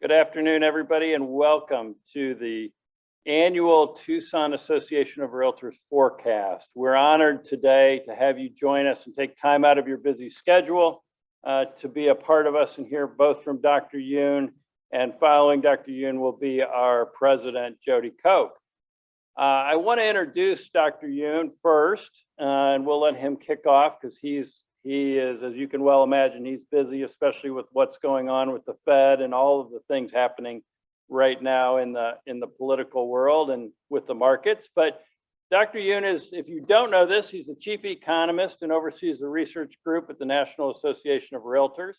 Good afternoon, everybody, and welcome to the annual Tucson Association of Realtors forecast. We're honored today to have you join us and take time out of your busy schedule to be a part of us and hear both from Dr. Yoon, and following Dr. Yoon will be our president, Jody Koch. I want to introduce Dr. Yoon first, and we'll let him kick off because he is, as you can well imagine, he's busy, especially with what's going on with the Fed and all of the things happening right now in the political world and with the markets. But Dr. Yoon is, if you don't know this, he's the chief economist and oversees the research group at the National Association of Realtors.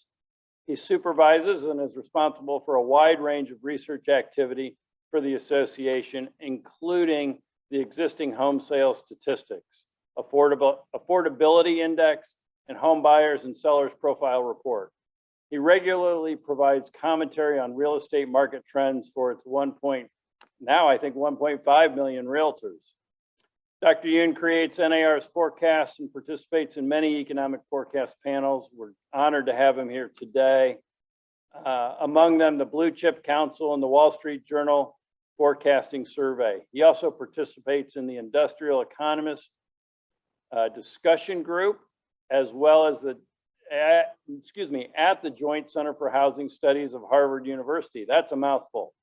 He supervises and is responsible for a wide range of research activity for the association, including the existing home sales statistics, affordability index, and home buyers and sellers profile report. He regularly provides commentary on real estate market trends for its 1.5 million realtors. Dr. Yoon creates NAR's forecasts and participates in many economic forecast panels. We're honored to have him here today. Among them, the Blue Chip Council and the Wall Street Journal Forecasting Survey. He also participates in the Industrial Economist discussion group, as well as at the Joint Center for Housing Studies of Harvard University. That's a mouthful.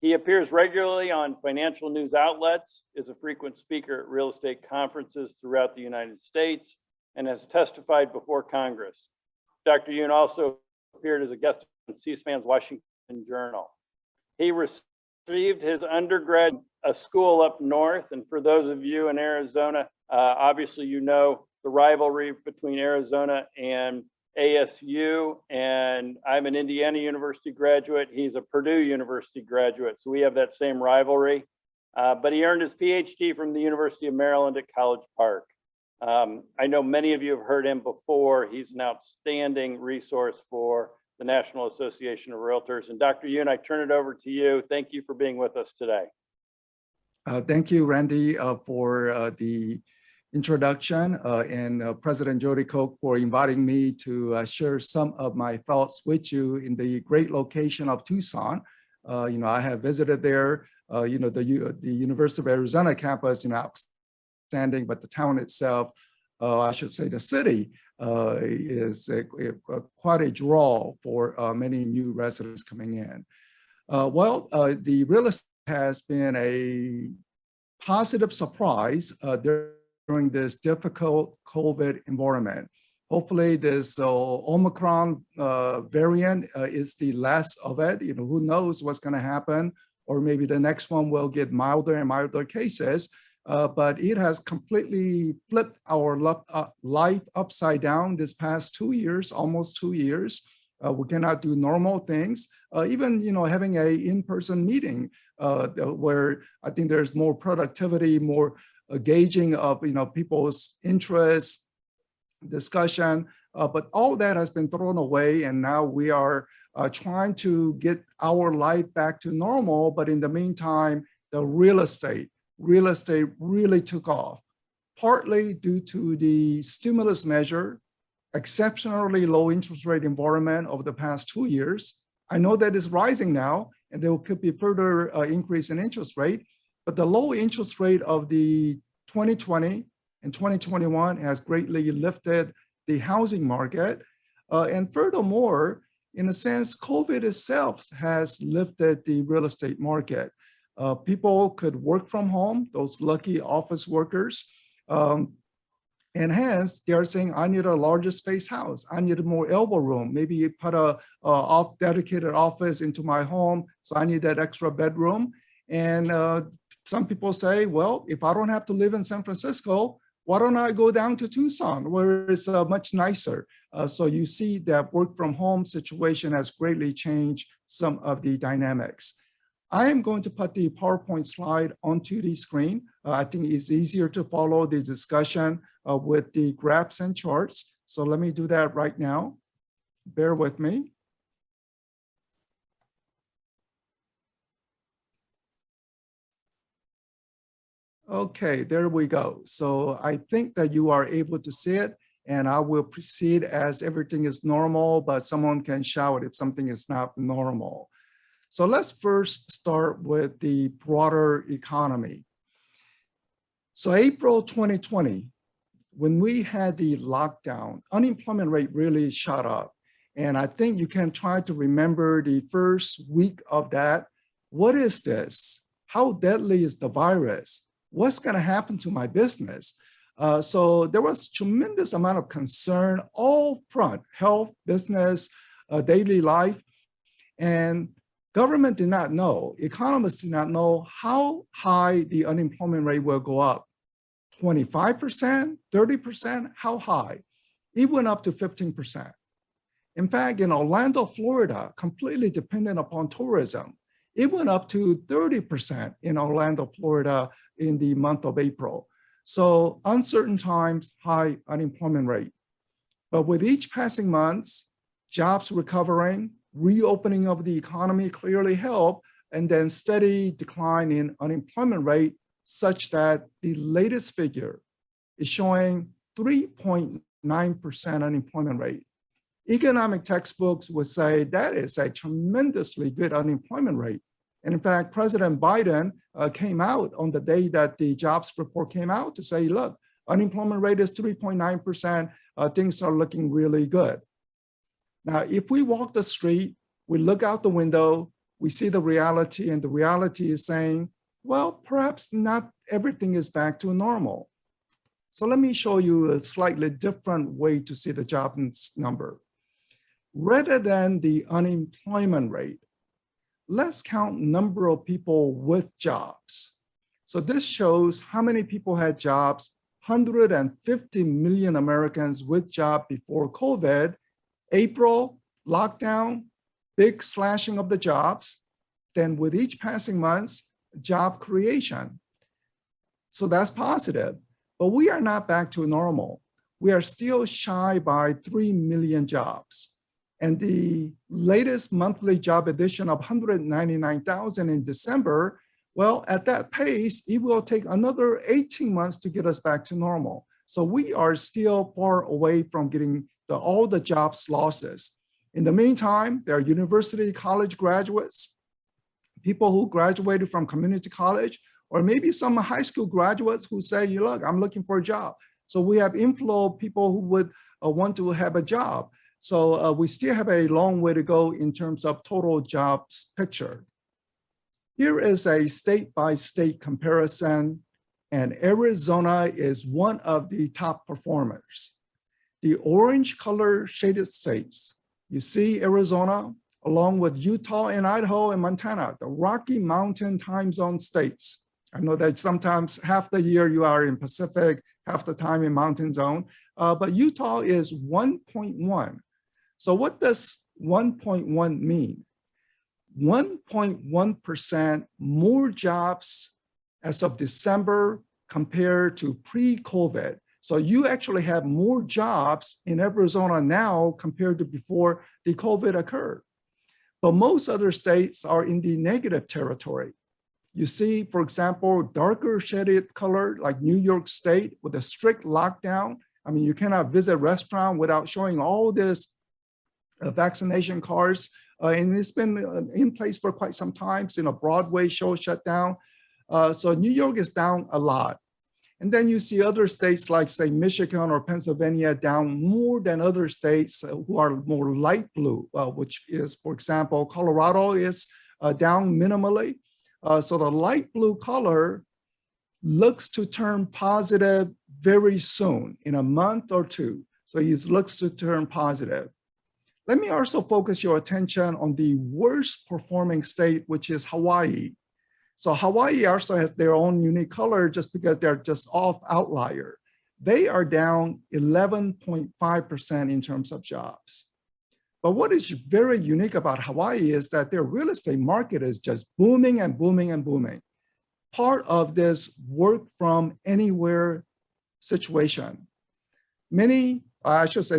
He appears regularly on financial news outlets, is a frequent speaker at real estate conferences throughout the United States, and has testified before Congress. Dr. Yoon also appeared as a guest on C-SPAN's Washington Journal. He received his undergrad a school up north, and for those of you in Arizona, obviously you know the rivalry between Arizona and ASU, and I'm an Indiana University graduate. He's a Purdue University graduate, so we have that same rivalry. But he earned his PhD from the University of Maryland at College Park. I know many of you have heard him before. He's an outstanding resource for the National Association of Realtors. And Dr. Yoon, I turn it over to you. Thank you for being with us today. Thank you, Randy, for the introduction, and President Jody Koch for inviting me to share some of my thoughts with you in the great location of Tucson. I have visited there. The University of Arizona campus, outstanding, but the town itself, I should say the city, is quite a draw for many new residents coming in. The real estate has been a positive surprise during this difficult COVID environment. Hopefully this Omicron variant is the last of it. Who knows what's going to happen, or maybe the next one will get milder and milder cases, but it has completely flipped our life upside down this past 2 years, almost 2 years. We cannot do normal things, even having a in-person meeting where I think there's more productivity, more gauging of people's interests, discussion, but all that has been thrown away, and now we are trying to get our life back to normal. But in the meantime, the real estate really took off, partly due to the stimulus measure, exceptionally low interest rate environment over the past 2 years. I know that is rising now, and there could be further increase in interest rate. But the low interest rate of the 2020 and 2021 has greatly lifted the housing market. And furthermore, in a sense, COVID itself has lifted the real estate market. People could work from home, those lucky office workers. And hence, they are saying, I need a larger space house. I need more elbow room. Maybe you put a dedicated office into my home, so I need that extra bedroom. And some people say, well, if I don't have to live in San Francisco, why don't I go down to Tucson, where it's much nicer? So you see that work from home situation has greatly changed some of the dynamics. I am going to put the PowerPoint slide onto the screen. I think it's easier to follow the discussion with the graphs and charts. So let me do that right now. Bear with me. Okay, there we go. So I think that you are able to see it, and I will proceed as everything is normal, but someone can shout if something is not normal. So let's first start with the broader economy. So April 2020, when we had the lockdown, unemployment rate really shot up. And I think you can try to remember the first week of that. What is this? How deadly is the virus? What's going to happen to my business? So there was tremendous amount of concern all front, health, business, daily life. And government did not know, economists did not know how high the unemployment rate will go up. 25%, 30%, how high? It went up to 15%. In fact, in Orlando, Florida, completely dependent upon tourism, it went up to 30% in Orlando, Florida in the month of April. So uncertain times, high unemployment rate. But with each passing months, jobs recovering, reopening of the economy clearly helped, and then steady decline in unemployment rate such that the latest figure is showing 3.9% unemployment rate. Economic textbooks would say that is a tremendously good unemployment rate. And in fact, President Biden came out on the day that the jobs report came out to say, look, unemployment rate is 3.9%, things are looking really good. Now, if we walk the street, we look out the window, we see the reality, and the reality is saying, well, perhaps not everything is back to normal. So let me show you a slightly different way to see the jobs number. Rather than the unemployment rate, let's count number of people with jobs. So this shows how many people had jobs, 150 million Americans with job before COVID, April, lockdown, big slashing of the jobs, then with each passing months, job creation. So that's positive, but we are not back to normal. We are still shy by 3 million jobs. And the latest monthly job addition of 199,000 in December, well, at that pace, it will take another 18 months to get us back to normal. So we are still far away from getting all the jobs losses. In the meantime, there are university college graduates, people who graduated from community college, or maybe some high school graduates who say, look, I'm looking for a job. So we have inflow of people who would want to have a job. So we still have a long way to go in terms of total jobs picture. Here is a state-by-state comparison, and Arizona is one of the top performers. The orange color shaded states, you see Arizona, along with Utah and Idaho and Montana, the Rocky Mountain time zone states. I know that sometimes half the year you are in Pacific, half the time in mountain zone, but Utah is 1.1. So what does 1.1 mean? 1.1% more jobs as of December compared to pre-COVID. So you actually have more jobs in Arizona now compared to before the COVID occurred. But most other states are in the negative territory. You see, for example, darker shaded color like New York State with a strict lockdown. I mean, you cannot visit a restaurant without showing all this vaccination cards. And it's been in place for quite some time. So, Broadway show shut down. So New York is down a lot. And then you see other states like, say, Michigan or Pennsylvania down more than other states who are more light blue, which is, for example, Colorado is down minimally. So the light blue color looks to turn positive very soon, in a month or two. So it looks to turn positive. Let me also focus your attention on the worst performing state, which is Hawaii. So Hawaii also has their own unique color just because they're just off outlier. They are down 11.5% in terms of jobs. But what is very unique about Hawaii is that their real estate market is just booming and booming and booming. Part of this work from anywhere situation.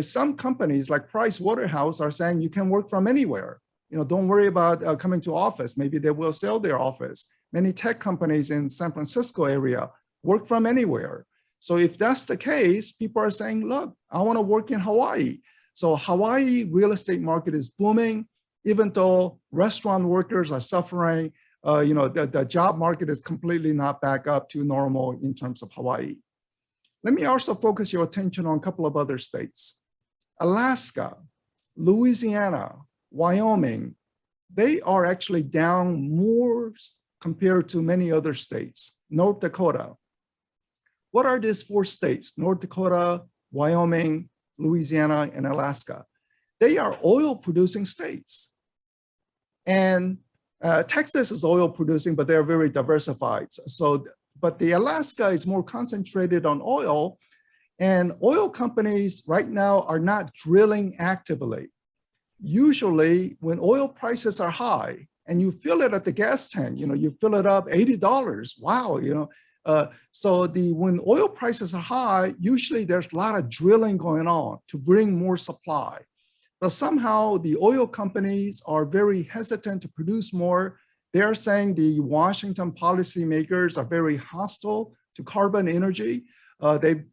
Some companies like Price Waterhouse are saying you can work from anywhere. Don't worry about coming to office. Maybe they will sell their office. Many tech companies in San Francisco area work from anywhere. So if that's the case, people are saying, look, I want to work in Hawaii. So Hawaii real estate market is booming. even though restaurant workers are suffering, the job market is completely not back up to normal in terms of Hawaii. Let me also focus your attention on a couple of other states. Alaska, Louisiana, Wyoming, they are actually down more compared to many other states. North Dakota. What are these 4 states? North Dakota, Wyoming, Louisiana, and Alaska. They are oil producing states. And Texas is oil producing, but they're very diversified. But the Alaska is more concentrated on oil, and oil companies right now are not drilling actively. Usually when oil prices are high and you fill it at the gas tank, you fill it up $80, wow, when oil prices are high, usually there's a lot of drilling going on to bring more supply. But somehow the oil companies are very hesitant to produce more. They're saying the Washington policymakers are very hostile to carbon energy. They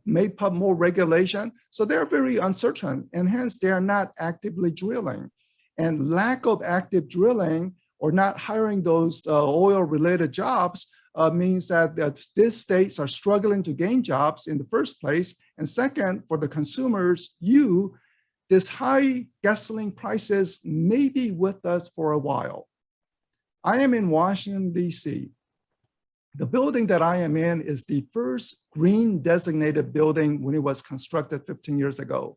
made up more regulation. So they're very uncertain, and hence they are not actively drilling. And lack of active drilling or not hiring those oil-related jobs means that these states are struggling to gain jobs in the first place. And second, for the consumers, this high gasoline prices may be with us for a while. I am in Washington, D.C. The building that I am in is the first green designated building when it was constructed 15 years ago.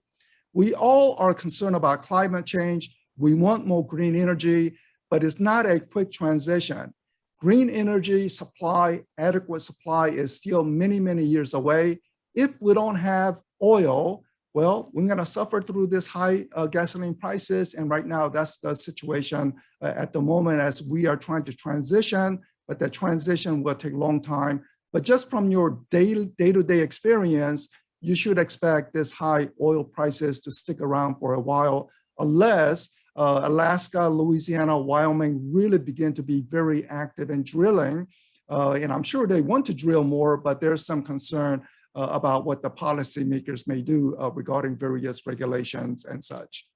We all are concerned about climate change. We want more green energy, but it's not a quick transition. Green energy supply, adequate supply is still many, many years away. If we don't have oil, well, we're going to suffer through this high gasoline prices. And right now, that's the situation at the moment as we are trying to transition, but the transition will take a long time. But just from your day-to-day experience, you should expect this high oil prices to stick around for a while, unless Alaska, Louisiana, Wyoming really begin to be very active in drilling. And I'm sure they want to drill more, but there's some concern about what the policymakers may do regarding various regulations and such.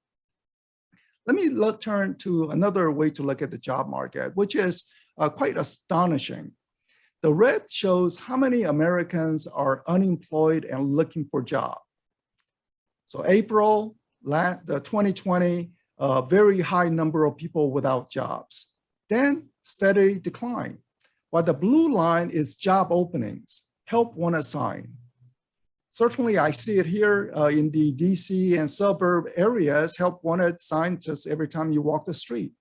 Let me turn to another way to look at the job market, which is quite astonishing. The red shows how many Americans are unemployed and looking for jobs. So April, the 2020, a very high number of people without jobs. Then steady decline. While the blue line is job openings, help wanted sign. Certainly, I see it here in the DC and suburb areas, help wanted sign just every time you walk the street.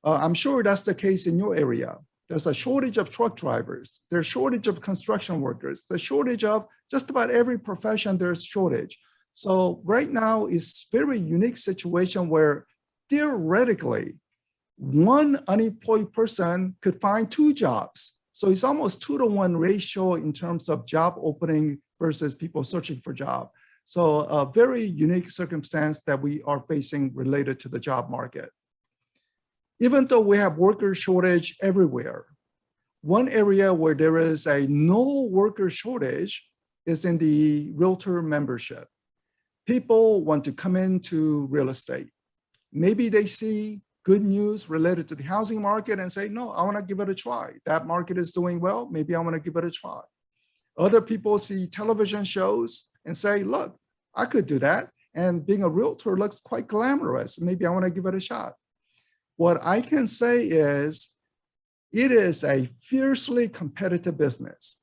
I'm sure that's the case in your area. There's a shortage of truck drivers. There's a shortage of construction workers. There's a shortage of just about every profession, there's shortage. So right now is very unique situation where theoretically, one unemployed person could find 2 jobs. So it's almost 2-to-1 ratio in terms of job opening versus people searching for job. So a very unique circumstance that we are facing related to the job market. Even though we have worker shortage everywhere, one area where there is a no worker shortage is in the realtor membership. People want to come into real estate. Maybe they see good news related to the housing market and say, no, I want to give it a try. That market is doing well. Maybe I want to give it a try. Other people see television shows and say, look, I could do that. And being a realtor looks quite glamorous. Maybe I want to give it a shot. What I can say is, it is a fiercely competitive business.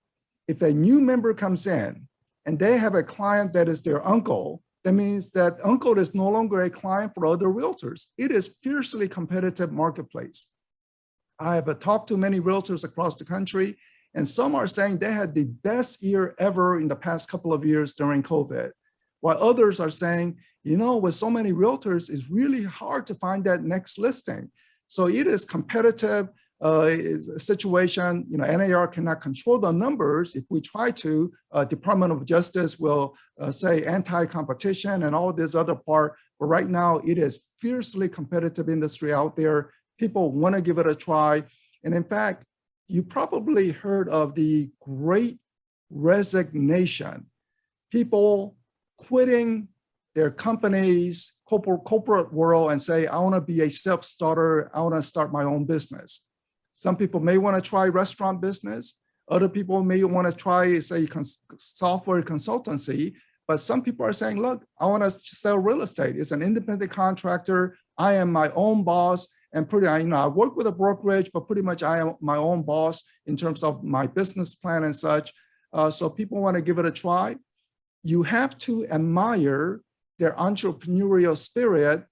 If a new member comes in and they have a client that is their uncle, that means that uncle is no longer a client for other realtors. It is fiercely competitive marketplace. I have talked to many realtors across the country, and some are saying they had the best year ever in the past couple of years during COVID, while others are saying, with so many realtors, it's really hard to find that next listing. So it is competitive situation. NAR cannot control the numbers. If we try to, Department of Justice will say anti-competition and all this other part. But right now, it is fiercely competitive industry out there. People want to give it a try. And in fact, you probably heard of the Great Resignation. People quitting their companies, corporate world and say, I want to be a self-starter. I want to start my own business. Some people may want to try restaurant business. Other people may want to try, say, software consultancy. But some people are saying, look, I want to sell real estate. It's an independent contractor. I am my own boss. And I work with a brokerage, but pretty much I am my own boss in terms of my business plan and such. So people want to give it a try. You have to admire their entrepreneurial spirit,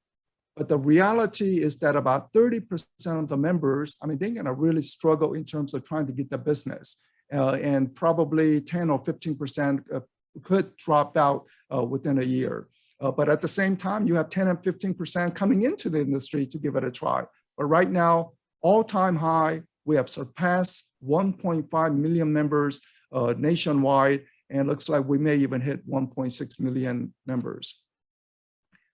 but the reality is that about 30% of the members, they're going to really struggle in terms of trying to get the business, and probably 10 or 15% could drop out within a year. But at the same time, you have 10 and 15% coming into the industry to give it a try. But right now, all-time high, we have surpassed 1.5 million members nationwide, and it looks like we may even hit 1.6 million members.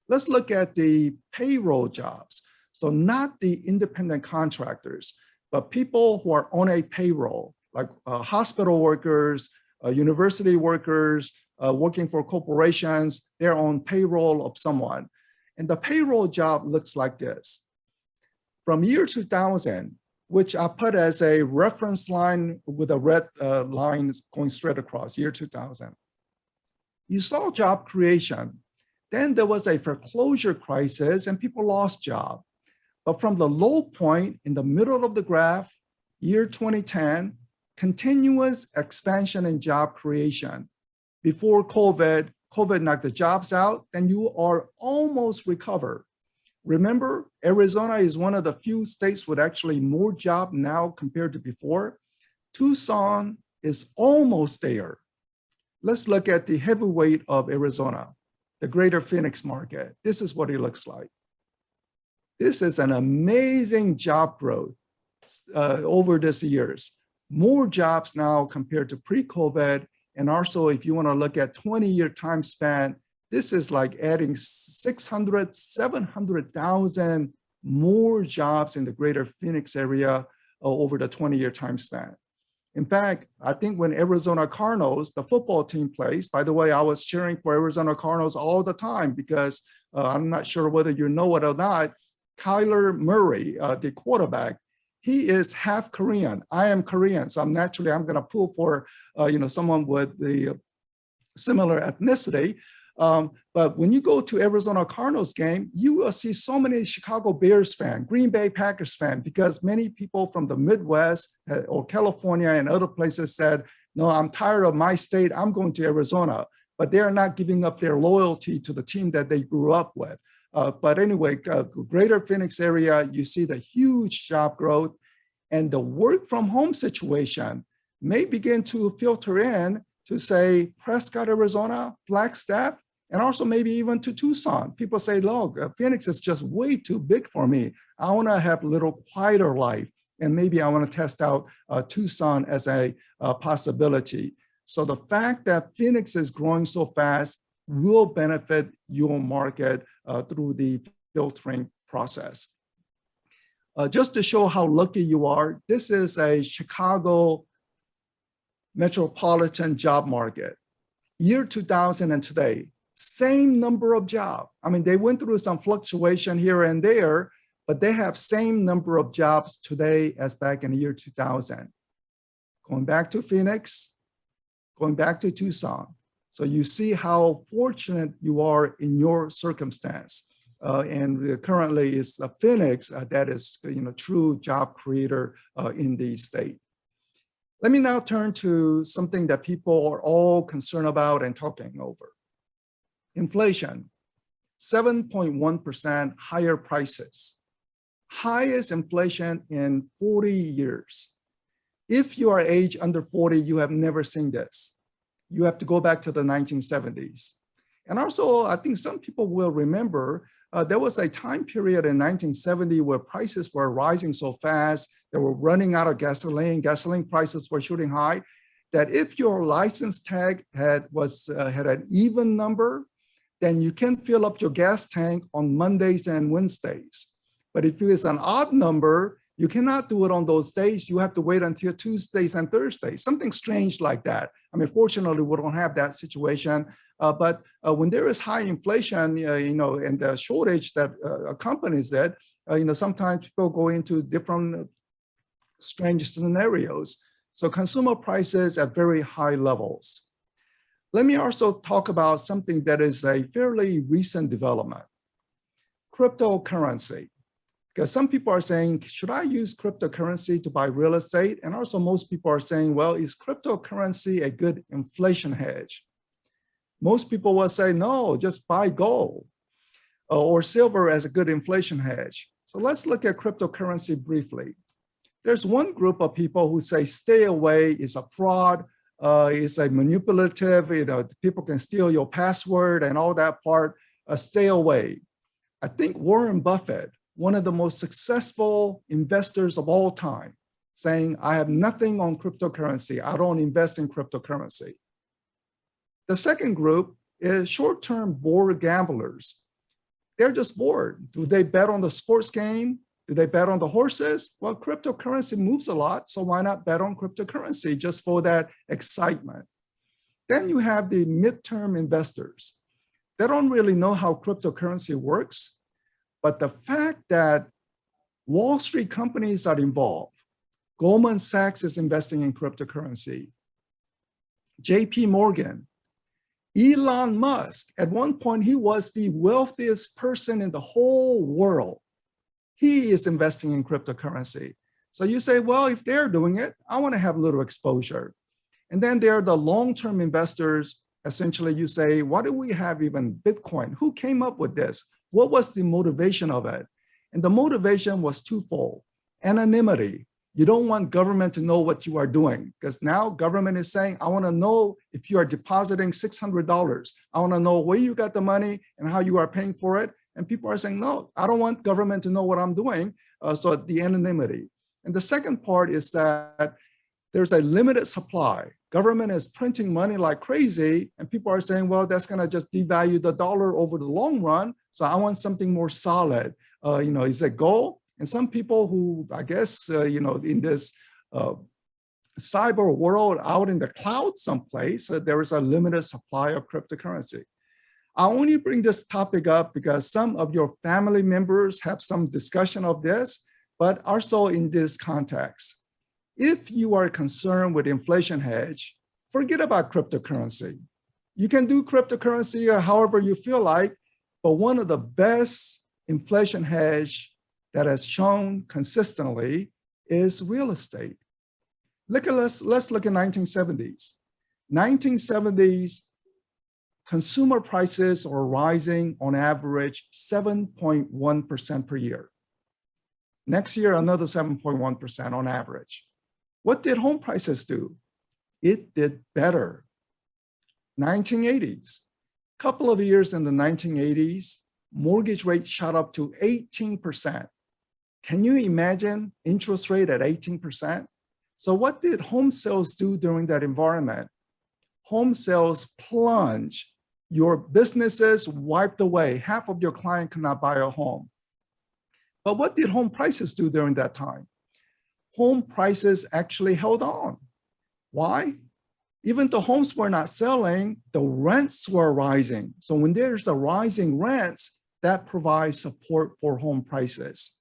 Let's look at the payroll jobs. So not the independent contractors, but people who are on a payroll, like hospital workers, university workers, working for corporations, they're on payroll of someone. And the payroll job looks like this. From year 2000, which I put as a reference line with a red line going straight across, year 2000, you saw job creation. Then there was a foreclosure crisis and people lost jobs. But from the low point in the middle of the graph, year 2010, continuous expansion in job creation. Before COVID knocked the jobs out, then you are almost recovered. Remember, Arizona is one of the few states with actually more jobs now compared to before. Tucson is almost there. Let's look at the heavyweight of Arizona, the greater Phoenix market. This is what it looks like. This is an amazing job growth over these years. More jobs now compared to pre-COVID. And also, if you want to look at 20-year time span, this is like adding 600, 700,000 more jobs in the greater Phoenix area over the 20-year time span. In fact, I think when Arizona Cardinals, the football team plays, by the way, I was cheering for Arizona Cardinals all the time because I'm not sure whether you know it or not, Kyler Murray, the quarterback, he is half Korean. I am Korean, so I'm going to pull for someone with the similar ethnicity. But when you go to Arizona Cardinals game, you will see so many Chicago Bears fans, Green Bay Packers fans, because many people from the Midwest or California and other places said, no, I'm tired of my state, I'm going to Arizona. But they're not giving up their loyalty to the team that they grew up with. But anyway, greater Phoenix area, you see the huge job growth, and the work from home situation may begin to filter in to say Prescott, Arizona, Flagstaff, and also maybe even to Tucson. People say, look, Phoenix is just way too big for me. I want to have a little quieter life, and maybe I want to test out Tucson as a possibility. So the fact that Phoenix is growing so fast will benefit your market through the filtering process. Just to show how lucky you are, this is a Chicago metropolitan job market. Year 2000 and today, same number of jobs. They went through some fluctuation here and there, but they have same number of jobs today as back in the year 2000. Going back to Phoenix, going back to Tucson. So you see how fortunate you are in your circumstance. And currently it's Phoenix that is true job creator in the state. Let me now turn to something that people are all concerned about and talking over. Inflation, 7.1% higher prices, highest inflation in 40 years. If you are age under 40, you have never seen this. You have to go back to the 1970s. And also, I think some people will remember there was a time period in 1970 where prices were rising so fast, they were running out of gasoline, gasoline prices were shooting high, that if your license tag had an even number, then you can fill up your gas tank on Mondays and Wednesdays. But if it's an odd number, You cannot do it on those days. You have to wait until Tuesdays and Thursdays, something strange like that. I mean, fortunately, we don't have that situation. But when there is high inflation, and the shortage that accompanies it, sometimes people go into different strange scenarios. So consumer prices at very high levels. Let me also talk about something that is a fairly recent development, cryptocurrency. Because some people are saying, should I use cryptocurrency to buy real estate? And also most people are saying, well, is cryptocurrency a good inflation hedge? Most people will say, no, just buy gold or silver as a good inflation hedge. So let's look at cryptocurrency briefly. There's one group of people who say, stay away, it's a fraud, it's a manipulative, people can steal your password and all that part, stay away. I think Warren Buffett, one of the most successful investors of all time, saying, I have nothing on cryptocurrency. I don't invest in cryptocurrency. The second group is short-term bored gamblers. They're just bored. Do they bet on the sports game? Do they bet on the horses? Well, cryptocurrency moves a lot, so why not bet on cryptocurrency just for that excitement? Then you have the midterm investors. They don't really know how cryptocurrency works, but the fact that Wall Street companies are involved, Goldman Sachs is investing in cryptocurrency, JP Morgan, Elon Musk, at one point he was the wealthiest person in the whole world. He is investing in cryptocurrency. So you say, well, if they're doing it, I want to have a little exposure. And then there are the long-term investors. Essentially, you say, why do we have even Bitcoin? Who came up with this? What was the motivation of it? And the motivation was twofold. Anonymity. You don't want government to know what you are doing, because now government is saying, I want to know if you are depositing $600. I want to know where you got the money and how you are paying for it. And people are saying, no, I don't want government to know what I'm doing. So the anonymity. And the second part is that there's a limited supply. Government is printing money like crazy, and people are saying, well, that's going to just devalue the dollar over the long run. So I want something more solid. Is it gold? And some people who, I guess, in this cyber world out in the cloud someplace, there is a limited supply of cryptocurrency. I only bring this topic up because some of your family members have some discussion of this, but also in this context. If you are concerned with inflation hedge, forget about cryptocurrency. You can do cryptocurrency however you feel like, but one of the best inflation hedge that has shown consistently is real estate. Let's look at 1970s. 1970s, consumer prices are rising on average 7.1% per year. Next year, another 7.1% on average. What did home prices do? It did better. 1980s, couple of years in the 1980s, mortgage rate shot up to 18%. Can you imagine interest rate at 18%? So what did home sales do during that environment? Home sales plunged. Your businesses wiped away. Half of your client could not buy a home. But what did home prices do during that time? Home prices actually held on. Why? Even though homes were not selling, the rents were rising. So when there's a rising rents, that provides support for home prices.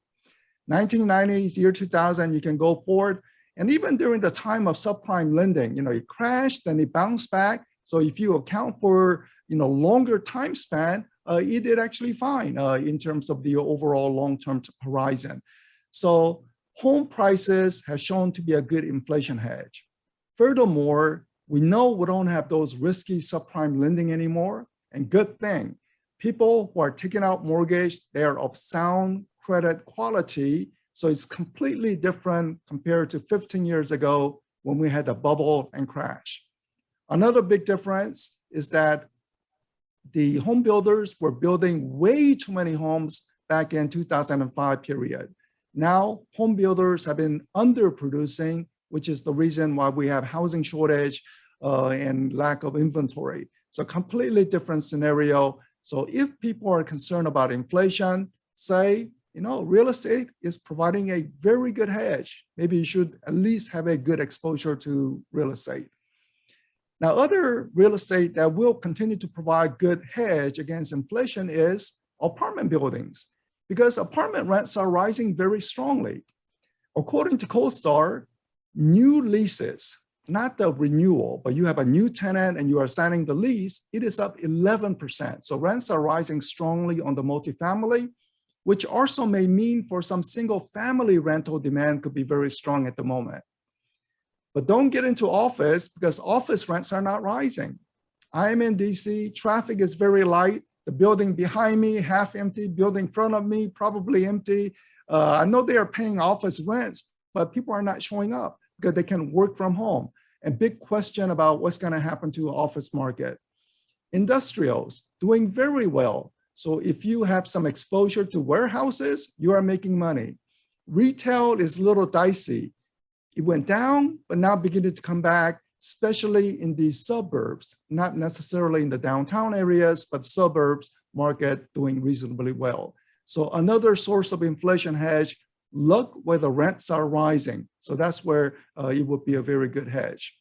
1990s, year 2000, you can go forward. And even during the time of subprime lending, it crashed and it bounced back. So if you account for, longer time span, it did actually fine in terms of the overall long-term horizon. So home prices have shown to be a good inflation hedge. Furthermore, we know we don't have those risky subprime lending anymore. And good thing, people who are taking out mortgage, they are of sound credit quality. So it's completely different compared to 15 years ago when we had the bubble and crash. Another big difference is that the home builders were building way too many homes back in 2005 period. Now, home builders have been underproducing, which is the reason why we have housing shortage and lack of inventory. So completely different scenario. So if people are concerned about inflation, say, real estate is providing a very good hedge. Maybe you should at least have a good exposure to real estate. Now, other real estate that will continue to provide good hedge against inflation is apartment buildings, because apartment rents are rising very strongly. According to CoStar, new leases, not the renewal, but you have a new tenant and you are signing the lease, it is up 11%. So rents are rising strongly on the multifamily, which also may mean for some single family rental demand could be very strong at the moment. But don't get into office, because office rents are not rising. I am in DC, traffic is very light. The building behind me, half empty, building in front of me, probably empty. I know they are paying office rents, but people are not showing up because they can work from home. And big question about what's going to happen to the office market. Industrials doing very well. So if you have some exposure to warehouses, you are making money. Retail is a little dicey. It went down, but now beginning to come back, especially in the suburbs, not necessarily in the downtown areas, but suburbs market doing reasonably well. So another source of inflation hedge, look where the rents are rising. So that's where it would be a very good hedge.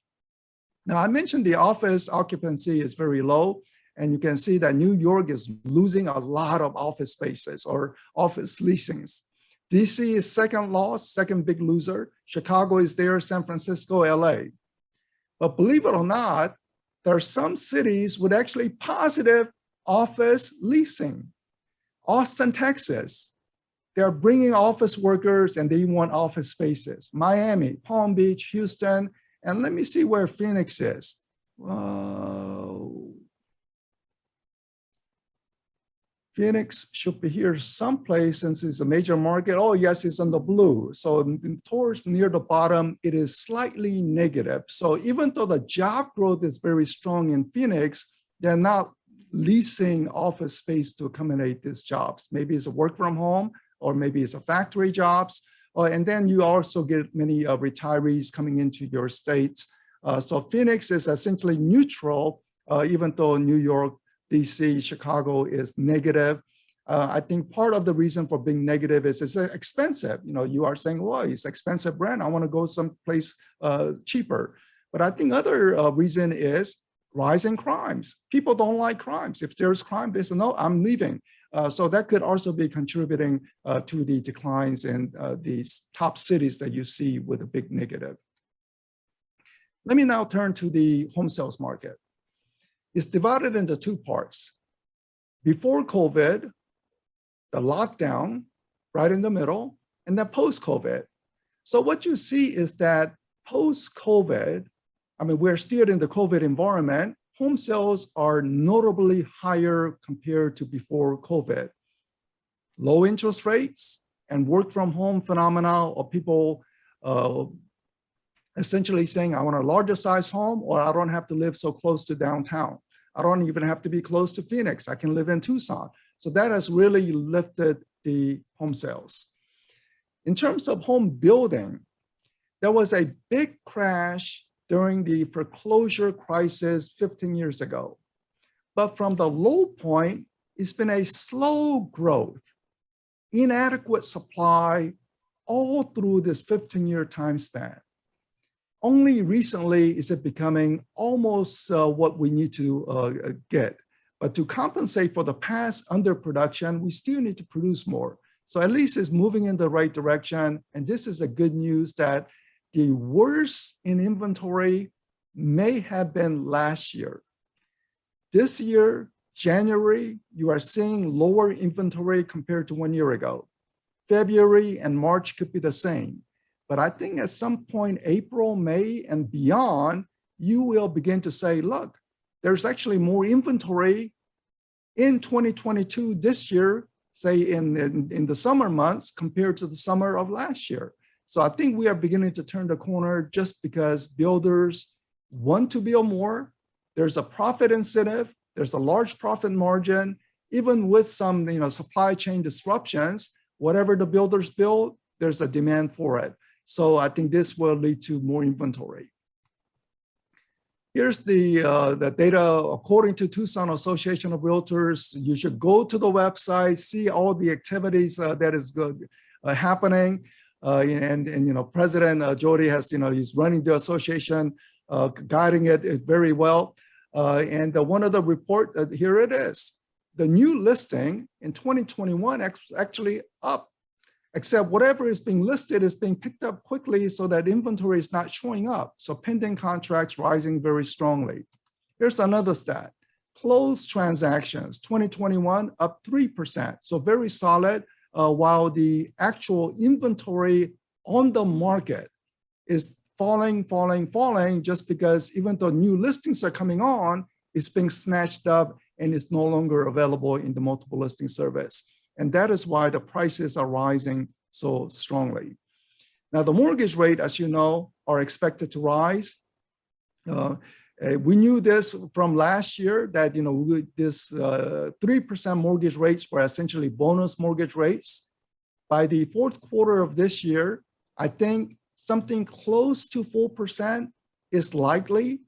Now, I mentioned the office occupancy is very low, and you can see that New York is losing a lot of office spaces or office leasings. DC is second loss, second big loser. Chicago is there, San Francisco, LA. But believe it or not, there are some cities with actually positive office leasing. Austin, Texas, they're bringing office workers and they want office spaces. Miami, Palm Beach, Houston, and let me see where Phoenix is. Phoenix should be here someplace since it's a major market. Oh, yes, it's in the blue. So towards near the bottom, it is slightly negative. So even though the job growth is very strong in Phoenix, they're not leasing office space to accommodate these jobs. Maybe it's a work from home, or maybe it's a factory jobs. And then you also get many retirees coming into your states. So Phoenix is essentially neutral, even though New York, DC, Chicago is negative. I think part of the reason for being negative is it's expensive. You are saying, well, it's expensive rent. I want to go someplace cheaper. But I think other reason is rising crimes. People don't like crimes. If there's crime, they say, no, I'm leaving. So that could also be contributing to the declines in these top cities that you see with a big negative. Let me now turn to the home sales market. It's divided into two parts. Before COVID, the lockdown right in the middle, and then post-COVID. So what you see is that post-COVID, we're still in the COVID environment, home sales are notably higher compared to before COVID. Low interest rates and work from home phenomena of people essentially saying, I want a larger size home, or I don't have to live so close to downtown. I don't even have to be close to Phoenix. I can live in Tucson. So that has really lifted the home sales. In terms of home building, there was a big crash during the foreclosure crisis 15 years ago. But from the low point, it's been a slow growth, inadequate supply all through this 15-year time span. Only recently is it becoming almost what we need to get. But to compensate for the past underproduction, we still need to produce more. So at least it's moving in the right direction. And this is a good news that the worst in inventory may have been last year. This year, January, you are seeing lower inventory compared to 1 year ago. February and March could be the same. But I think at some point, April, May, and beyond, you will begin to say, look, there's actually more inventory in 2022 this year, say in the summer months compared to the summer of last year. So I think we are beginning to turn the corner just because builders want to build more. There's a profit incentive. There's a large profit margin. Even with some supply chain disruptions, whatever the builders build, there's a demand for it. So I think this will lead to more inventory. Here's the data according to Tucson Association of Realtors. You should go to the website, see all the activities that is good happening. And you know, President Jody has, you know, he's running the association, guiding it very well. And one of the report, here it is. The new listing in 2021 actually up, except whatever is being listed is being picked up quickly so that inventory is not showing up. So pending contracts rising very strongly. Here's another stat. Closed transactions, 2021 up 3%. So very solid, while the actual inventory on the market is falling just because even though new listings are coming on, it's being snatched up and is no longer available in the multiple listing service. And that is why the prices are rising so strongly. Now, the mortgage rate, as you know, are expected to rise. We knew this from last year that, you know, this 3% mortgage rates were essentially bonus mortgage rates. By the fourth quarter of this year, I think something close to 4% is likely.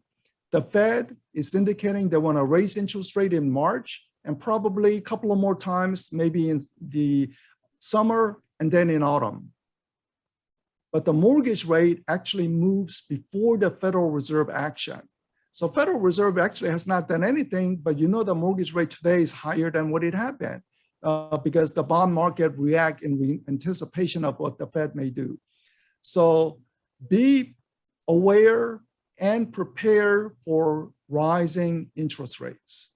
The Fed is indicating they want to raise interest rate in March and probably a couple of more times, maybe in the summer and then in autumn. But the mortgage rate actually moves before the Federal Reserve action. So Federal Reserve actually has not done anything, but you know the mortgage rate today is higher than what it had been because the bond market react in anticipation of what the Fed may do. So be aware and prepare for rising interest rates.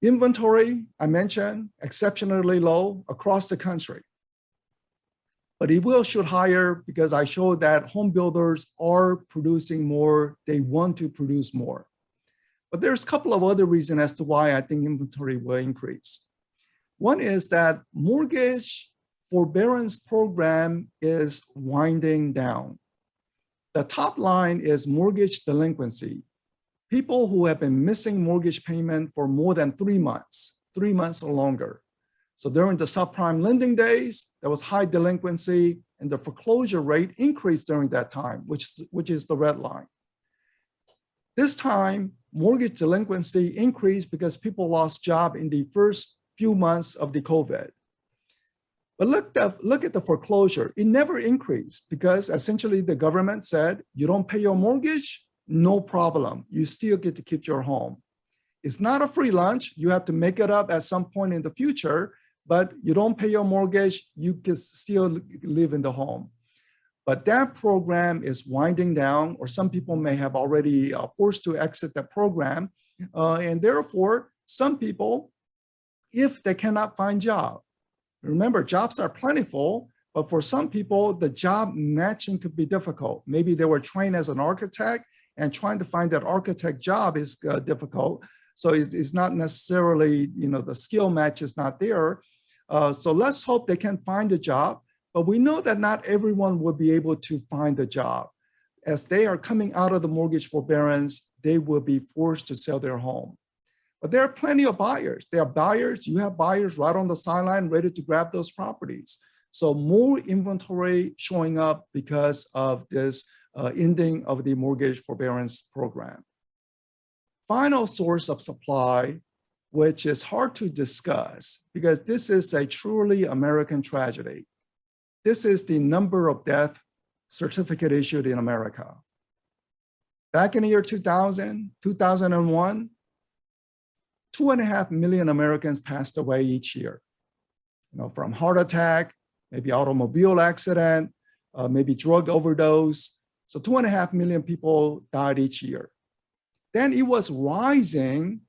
Inventory, I mentioned, exceptionally low across the country. But it will shoot higher because I showed that home builders are producing more, they want to produce more. But there's a couple of other reasons as to why I think inventory will increase. One is that mortgage forbearance program is winding down. The top line is mortgage delinquency. People who have been missing mortgage payment for more than 3 months or longer. So during the subprime lending days, there was high delinquency and the foreclosure rate increased during that time, which is the red line. This time, mortgage delinquency increased because people lost job in the first few months of the COVID. But look at the foreclosure. It never increased because essentially the government said, you don't pay your mortgage, no problem. You still get to keep your home. It's not a free lunch. You have to make it up at some point in the future, but you don't pay your mortgage, you can still live in the home. But that program is winding down, or some people may have already forced to exit that program. And therefore, some people, if they cannot find job, remember, jobs are plentiful, but for some people, the job matching could be difficult. Maybe they were trained as an architect and trying to find that architect job is difficult. So it's not necessarily, you know, the skill match is not there. So let's hope they can find a job, but we know that not everyone will be able to find a job. As they are coming out of the mortgage forbearance, they will be forced to sell their home. But there are plenty of buyers. There are buyers, you have buyers right on the sideline ready to grab those properties. So more inventory showing up because of this ending of the mortgage forbearance program. Final source of supply, which is hard to discuss because this is a truly American tragedy. This is the number of death certificate issued in America. Back in the year 2000, 2001, 2.5 million Americans passed away each year, you know, from heart attack, maybe automobile accident, maybe drug overdose. So 2.5 million people died each year. Then it was rising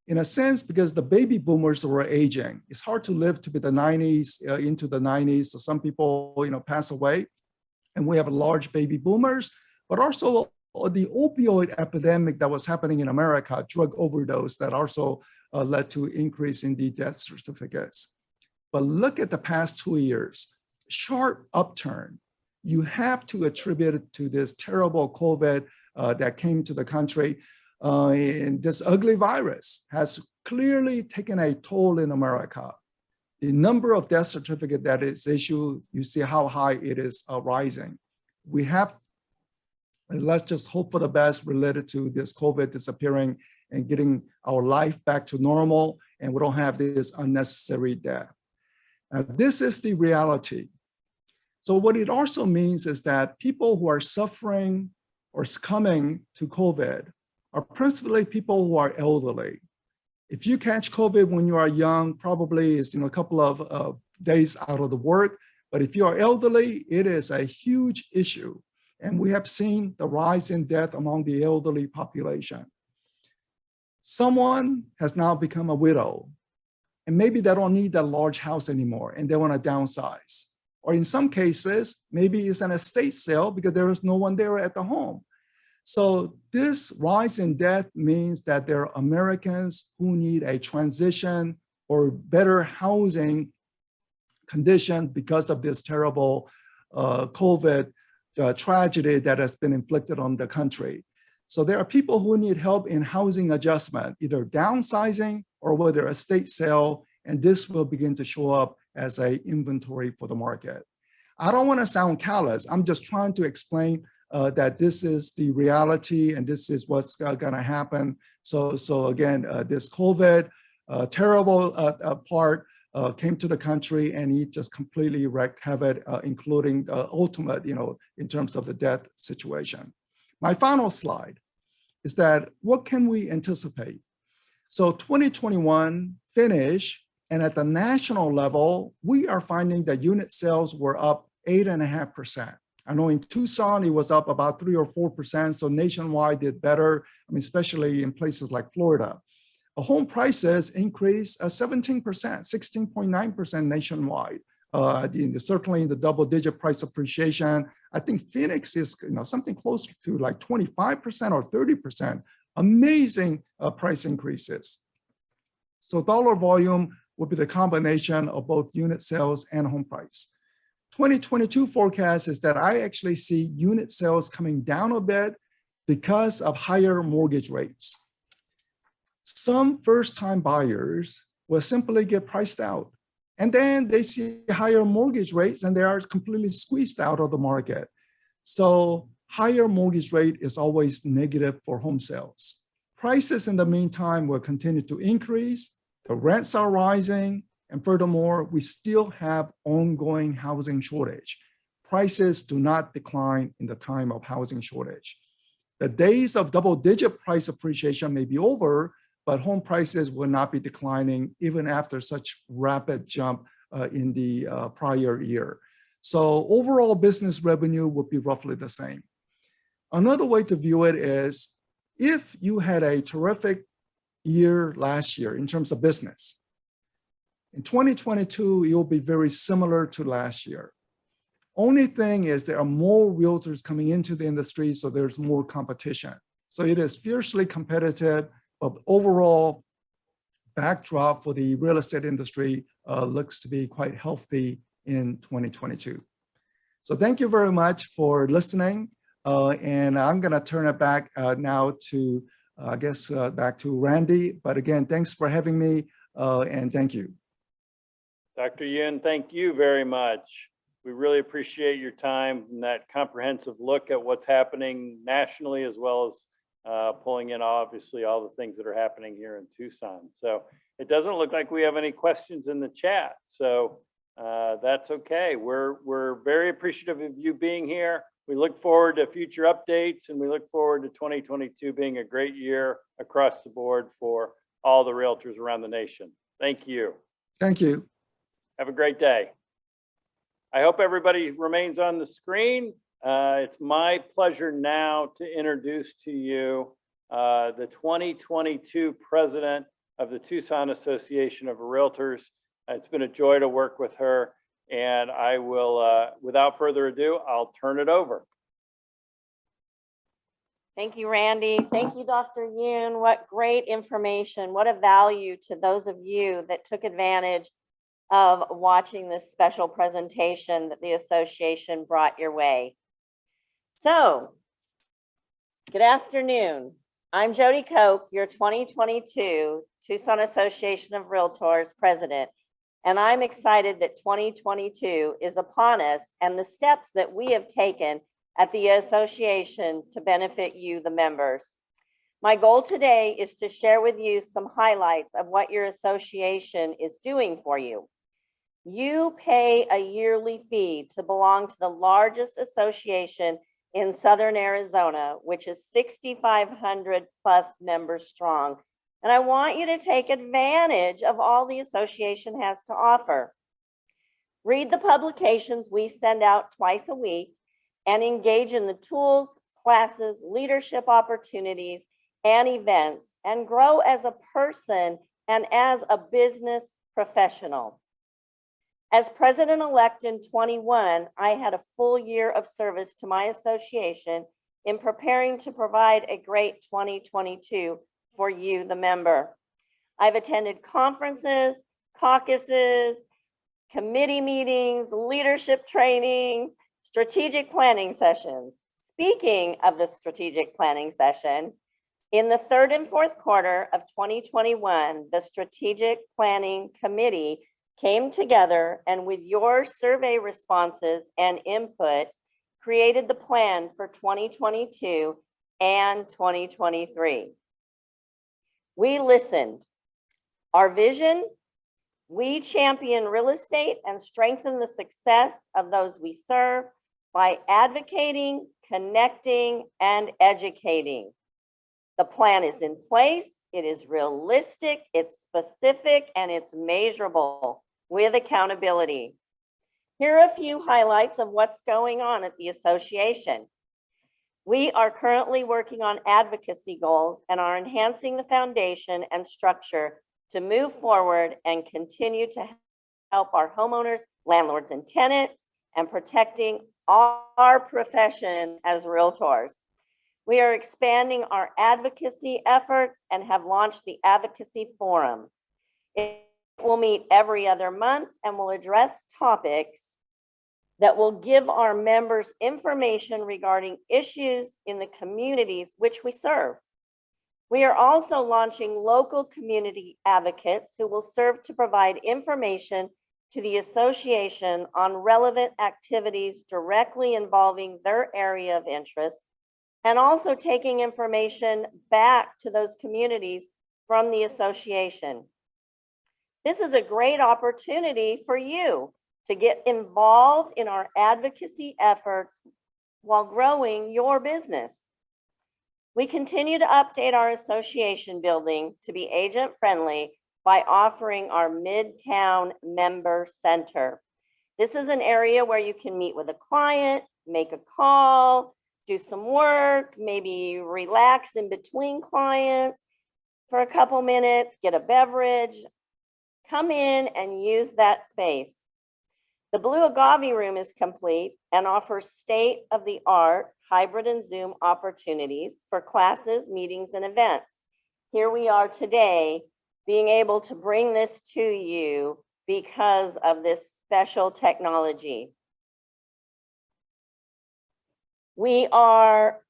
in a sense because the baby boomers were aging. It's hard to live to be the 90s, into the 90s. So some people, you know, pass away and we have large baby boomers, but also the opioid epidemic that was happening in America, drug overdose that also led to increase in the death certificates. But look at the past 2 years, sharp upturn. You have to attribute it to this terrible COVID that came to the country. And this ugly virus has clearly taken a toll in America. The number of death certificates that is issued, you see how high it is rising. We have And let's just hope for the best related to this COVID disappearing and getting our life back to normal, and we don't have this unnecessary death. Now, this is the reality. So what it also means is that people who are suffering or succumbing to COVID are principally people who are elderly. If you catch COVID when you are young, probably is a couple of days out of the work. But if you are elderly, it is a huge issue. And we have seen the rise in death among the elderly population. Someone has now become a widow, and maybe they don't need that large house anymore and they want to downsize. Or in some cases, maybe it's an estate sale because there is no one there at the home. So this rise in death means that there are Americans who need a transition or better housing condition because of this terrible COVID tragedy that has been inflicted on the country. So there are people who need help in housing adjustment, either downsizing or whether estate sale, and this will begin to show up as an inventory for the market. I don't want to sound callous. I'm just trying to explain that this is the reality and this is what's going to happen. So again, this COVID terrible part came to the country and it just completely wreaked havoc, including the ultimate, in terms of the death situation. My final slide is that what can we anticipate? So 2021 finished, and at the national level, we are finding that unit sales were up 8.5%. I know in Tucson, it was up about 3 or 4%. So nationwide did better, especially in places like Florida. Home prices increased 17%, 16.9% nationwide. Certainly in the double-digit price appreciation. I think Phoenix is something close to like 25% or 30%. Amazing price increases. So dollar volume would be the combination of both unit sales and home price. 2022 forecast is that I actually see unit sales coming down a bit because of higher mortgage rates. Some first-time buyers will simply get priced out. And then they see higher mortgage rates and they are completely squeezed out of the market. So higher mortgage rate is always negative for home sales. Prices in the meantime will continue to increase. The rents are rising. And furthermore, we still have ongoing housing shortage. Prices do not decline in the time of housing shortage. The days of double-digit price appreciation may be over, but home prices will not be declining even after such rapid jump in the prior year. So overall business revenue would be roughly the same. Another way to view it is if you had a terrific year last year in terms of business, in 2022, it will be very similar to last year. Only thing is there are more realtors coming into the industry, so there's more competition. So it is fiercely competitive, but overall backdrop for the real estate industry looks to be quite healthy in 2022. So thank you very much for listening. And I'm gonna turn it back now to, back to Randy. But again, thanks for having me and thank you. Dr. Yun, thank you very much. We really appreciate your time and that comprehensive look at what's happening nationally, as well as pulling in obviously all the things that are happening here in Tucson. So it doesn't look like we have any questions in the chat. So that's okay. We're very appreciative of you being here. We look forward to future updates and we look forward to 2022 being a great year across the board for all the realtors around the nation. Thank you. Thank you. Have a great day. I hope everybody remains on the screen. It's my pleasure now to introduce to you the 2022 president of the Tucson Association of Realtors. It's been a joy to work with her, and I will, without further ado, I'll turn it over. Thank you, Randy. Thank you, Dr. Yun. What great information. What a value to those of you that took advantage of watching this special presentation that the association brought your way. So, good afternoon. I'm Jody Koch, your 2022 Tucson Association of Realtors president, and I'm excited that 2022 is upon us and the steps that we have taken at the association to benefit you, the members. My goal today is to share with you some highlights of what your association is doing for you. You pay a yearly fee to belong to the largest association in Southern Arizona, which is 6,500 plus members strong. And I want you to take advantage of all the association has to offer. Read the publications we send out twice a week and engage in the tools, classes, leadership opportunities, and events, and grow as a person and as a business professional. As president-elect in 21, I had a full year of service to my association in preparing to provide a great 2022 for you, the member. I've attended conferences, caucuses, committee meetings, leadership trainings, strategic planning sessions. Speaking of the strategic planning session, in the third and fourth quarter of 2021, the Strategic Planning Committee came together and with your survey responses and input, created the plan for 2022 and 2023. We listened. Our vision, we champion real estate and strengthen the success of those we serve by advocating, connecting, and educating. The plan is in place, it is realistic, it's specific, and it's measurable with accountability. Here are a few highlights of what's going on at the association. We are currently working on advocacy goals and are enhancing the foundation and structure to move forward and continue to help our homeowners, landlords, and tenants, and protecting our profession as realtors. We are expanding our advocacy efforts and have launched the Advocacy Forum. It will meet every other month and will address topics that will give our members information regarding issues in the communities which we serve. We are also launching local community advocates who will serve to provide information to the association on relevant activities directly involving their area of interest, and also taking information back to those communities from the association. This is a great opportunity for you to get involved in our advocacy efforts while growing your business. We continue to update our association building to be agent friendly by offering our Midtown Member Center. This is an area where you can meet with a client, make a call, do some work, maybe relax in between clients for a couple minutes, get a beverage, come in and use that space. The Blue Agave Room is complete and offers state-of-the-art hybrid and Zoom opportunities for classes, meetings, and events. Here we are today, being able to bring this to you because of this special technology. We are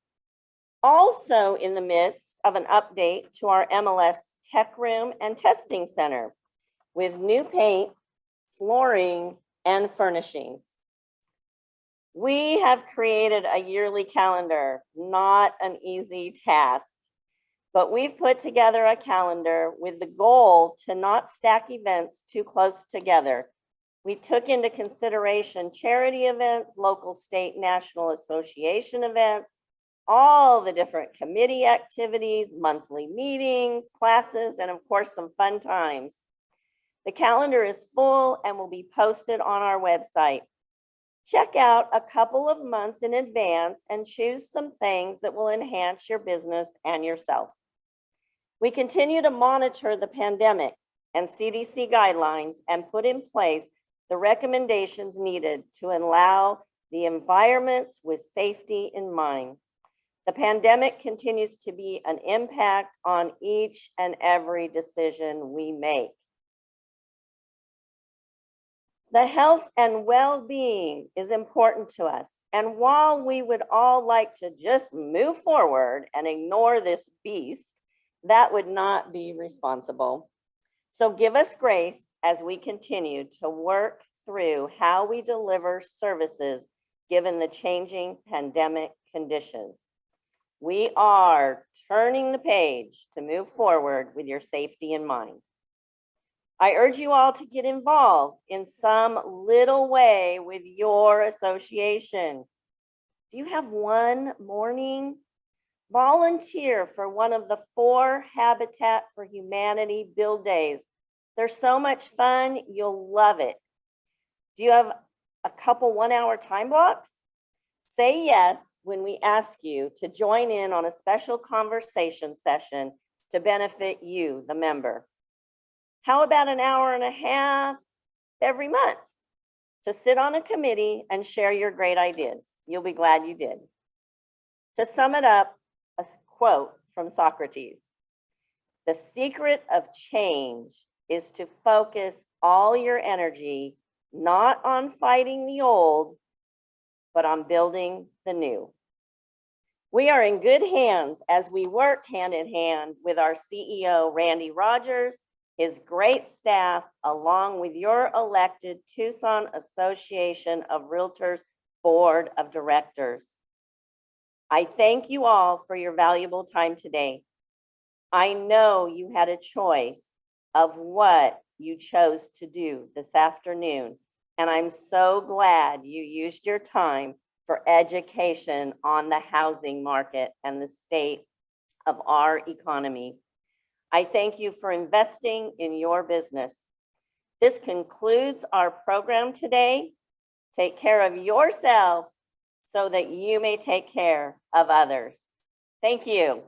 also in the midst of an update to our MLS Tech Room and Testing Center with new paint, flooring, and furnishings. We have created a yearly calendar, not an easy task, but we've put together a calendar with the goal to not stack events too close together. We took into consideration charity events, local, state, national association events, all the different committee activities, monthly meetings, classes, and of course, some fun times. The calendar is full and will be posted on our website. Check out a couple of months in advance and choose some things that will enhance your business and yourself. We continue to monitor the pandemic and CDC guidelines and put in place the recommendations needed to allow the environments with safety in mind. The pandemic continues to be an impact on each and every decision we make. The health and well-being is important to us. And while we would all like to just move forward and ignore this beast, that would not be responsible. So give us grace as we continue to work through how we deliver services given the changing pandemic conditions. We are turning the page to move forward with your safety in mind. I urge you all to get involved in some little way with your association. Do you have one morning? Volunteer for one of the 4 Habitat for Humanity Build Days. They're so much fun, you'll love it. Do you have a couple 1-hour time blocks? Say yes when we ask you to join in on a special conversation session to benefit you, the member. How about an hour and a half every month to sit on a committee and share your great ideas? You'll be glad you did. To sum it up, a quote from Socrates: "The secret of change is to focus all your energy not on fighting the old, but on building the new." We are in good hands as we work hand in hand with our CEO, Randy Rogers, his great staff, along with your elected Tucson Association of Realtors Board of Directors. I thank you all for your valuable time today. I know you had a choice of what you chose to do this afternoon, and I'm so glad you used your time for education on the housing market and the state of our economy. I thank you for investing in your business. This concludes our program today. Take care of yourself so that you may take care of others. Thank you.